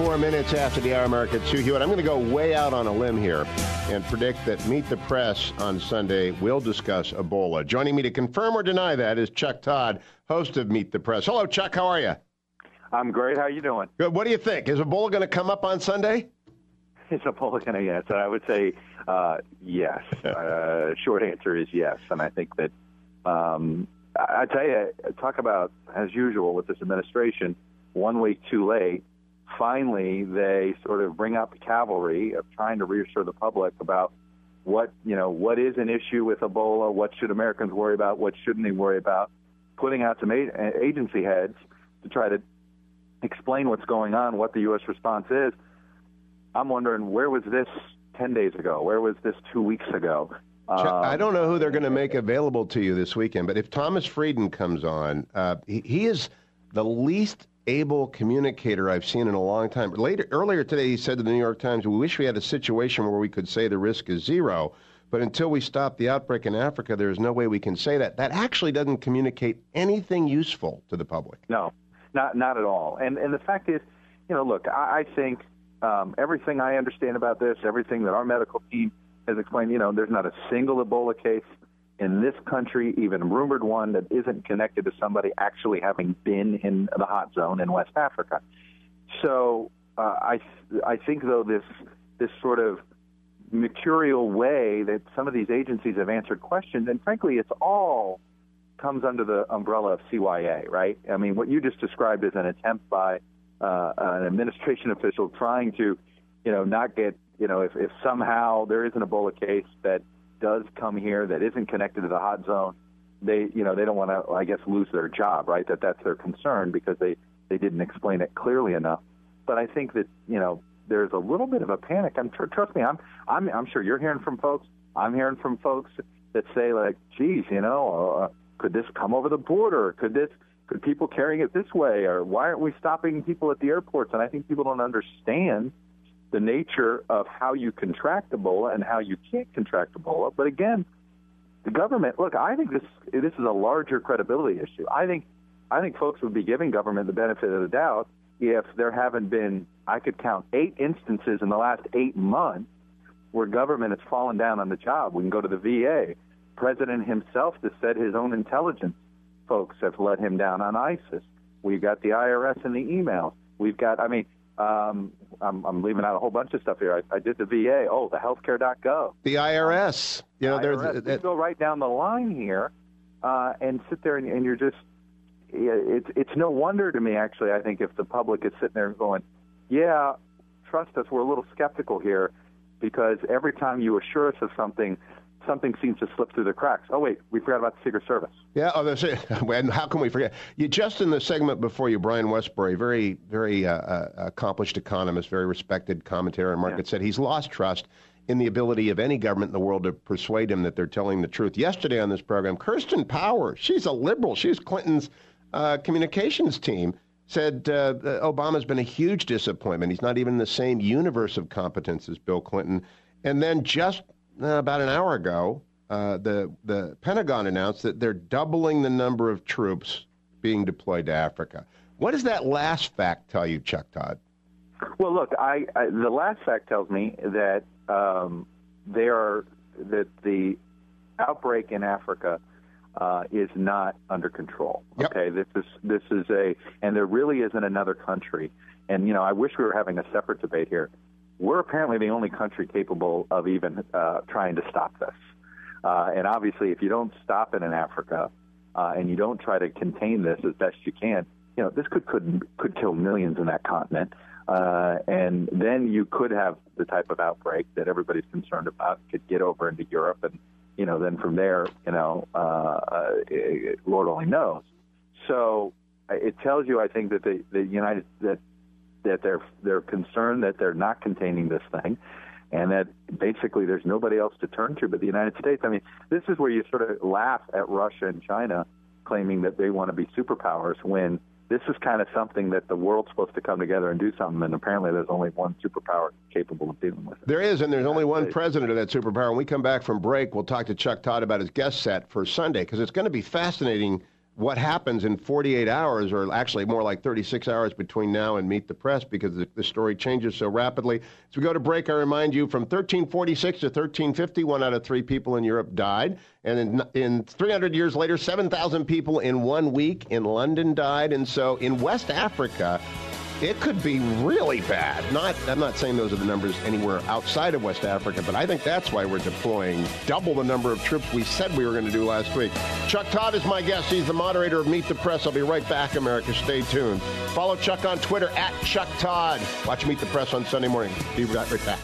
24 minutes after the hour mark at Hugh Hewitt. I'm going to go way out on a limb here and predict that Meet the Press on Sunday will discuss Ebola. Joining me to confirm or deny that is Chuck Todd, host of Meet the Press. Hello, Chuck. How are you? I'm great. How are you doing? Good. What do you think? Is Ebola going to come up on Sunday? Is Ebola going to, yes. I would say yes. Short answer is yes. And I think that, I tell you, talk about, as usual with this administration, 1 week too late. Finally, they sort of bring out the cavalry of trying to reassure the public about what is an issue with Ebola, what should Americans worry about, what shouldn't they worry about, putting out some agency heads to try to explain what's going on, what the U.S. response is. I'm wondering, where was this 10 days ago? Where was this 2 weeks ago? I don't know who they're going to make available to you this weekend, but if Thomas Frieden comes on, he is the least able communicator I've seen in a long time. Earlier today, he said to the New York Times, we wish we had a situation where we could say the risk is zero, but until we stop the outbreak in Africa, there's no way we can say that. That actually doesn't communicate anything useful to the public. No, not at all. And the fact is, look, I think everything I understand about this, everything that our medical team has explained, there's not a single Ebola case in this country, even rumored one, that isn't connected to somebody actually having been in the hot zone in West Africa. So I think, though, this sort of mercurial way that some of these agencies have answered questions, and frankly, it's all comes under the umbrella of C.Y.A., right? I mean, what you just described is an attempt by an administration official trying to, not get, if somehow there is an Ebola case that does come here that isn't connected to the hot zone, they don't want to, I guess, lose their job, right? That's their concern because they didn't explain it clearly enough. But I think that, there's a little bit of a panic. Trust me, I'm sure you're hearing from folks. I'm hearing from folks that say, like, geez, could this come over the border? Could people carrying it this way? Or why aren't we stopping people at the airports? And I think people don't understand the nature of how you contract Ebola and how you can't contract Ebola. But again, the government, look, I think this is a larger credibility issue. I think folks would be giving government the benefit of the doubt if there haven't been, I could count 8 instances in the last 8 months where government has fallen down on the job. We can go to the VA. President himself has said his own intelligence folks have let him down on ISIS. We've got the IRS and the emails. We've got, I'm leaving out a whole bunch of stuff here. I did the VA. Oh, the healthcare.gov. The IRS. We go right down the line here and sit there and you're just, it's no wonder to me, actually, I think, if the public is sitting there going, yeah, trust us, we're a little skeptical here because every time you assure us of something seems to slip through the cracks. Oh, wait, we forgot about the Secret Service. Yeah, that's it. And how can we forget? Just in the segment before you, Brian Westbury, very, very accomplished economist, very respected commentator on market, said he's lost trust in the ability of any government in the world to persuade him that they're telling the truth. Yesterday on this program, Kirsten Powers, she's a liberal. She's Clinton's communications team, said Obama's been a huge disappointment. He's not even in the same universe of competence as Bill Clinton. And then just about an hour ago, the Pentagon announced that they're doubling the number of troops being deployed to Africa. What does that last fact tell you, Chuck Todd? Well, look, the last fact tells me that that the outbreak in Africa is not under control. Yep. Okay, this is and there really isn't another country. And I wish we were having a separate debate here. We're apparently the only country capable of even trying to stop this. And obviously, if you don't stop it in Africa and you don't try to contain this as best you can, this could kill millions in that continent. And then you could have the type of outbreak that everybody's concerned about, could get over into Europe. And, then from there, Lord only knows. So it tells you, I think, that that they're concerned that they're not containing this thing, and that basically there's nobody else to turn to but the United States. I mean, this is where you sort of laugh at Russia and China claiming that they want to be superpowers when this is kind of something that the world's supposed to come together and do something, and apparently there's only one superpower capable of dealing with it. There is, and there's only one president of that superpower. When we come back from break, we'll talk to Chuck Todd about his guest set for Sunday, because it's going to be fascinating what happens in 48 hours, or actually more like 36 hours between now and Meet the Press, because the story changes so rapidly. As we go to break, I remind you, from 1346 to 1350, 1 out of 3 people in Europe died. And in 300 years later, 7,000 people in 1 week in London died. And so in West Africa, it could be really bad. I'm not saying those are the numbers anywhere outside of West Africa, but I think that's why we're deploying double the number of troops we said we were going to do last week. Chuck Todd is my guest. He's the moderator of Meet the Press. I'll be right back, America. Stay tuned. Follow Chuck on Twitter @ChuckTodd. Watch Meet the Press on Sunday morning. Be right back.